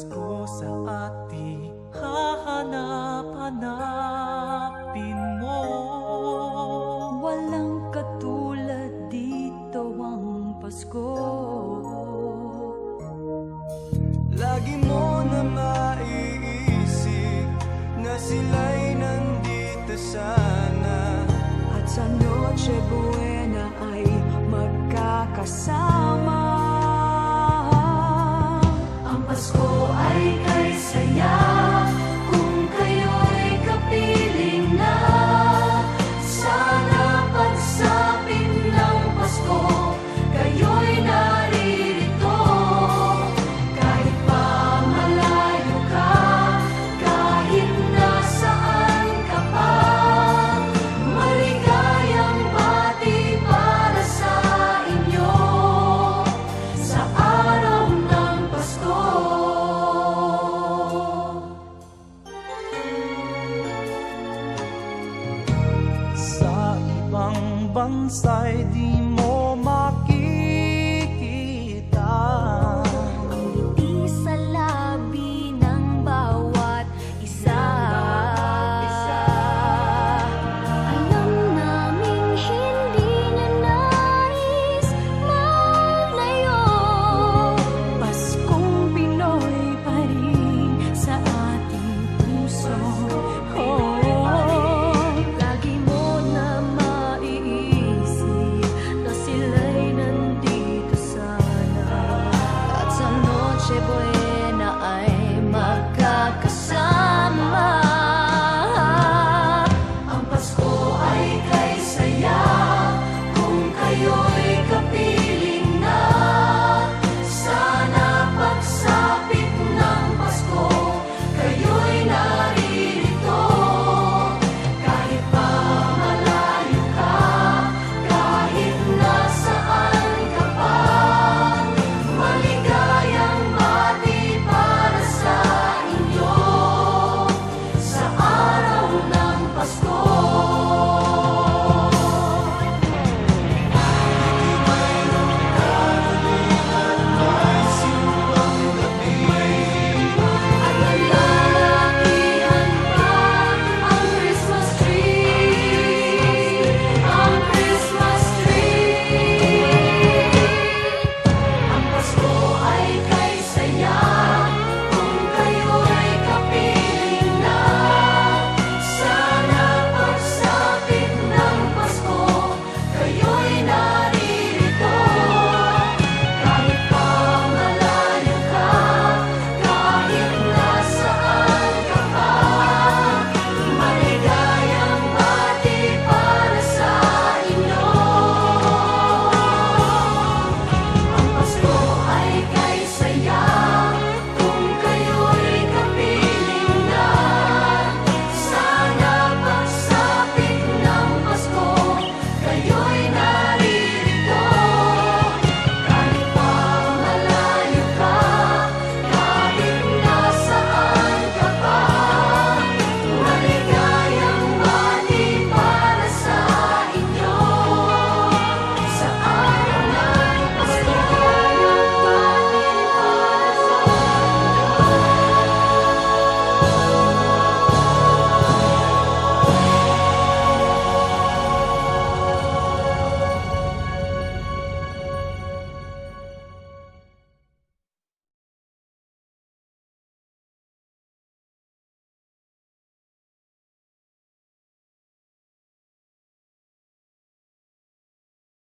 Pasko sa ating hahanap-hanapin mo. Walang katulad dito ang Pasko. Lagi mo na maiisip na sila'y nandito sana, At sa Noche Buena ay magkakasama. Ang Pasko ay kay saya kung kayo'y kapiling na. Sana pagsapit ng Pasko, kayo'y naririto. Kahit pa malayo ka, kahit nasaan ka pa, maligayang bati para sa inyo sa araw ng Pasko. sa ibang bansa'y di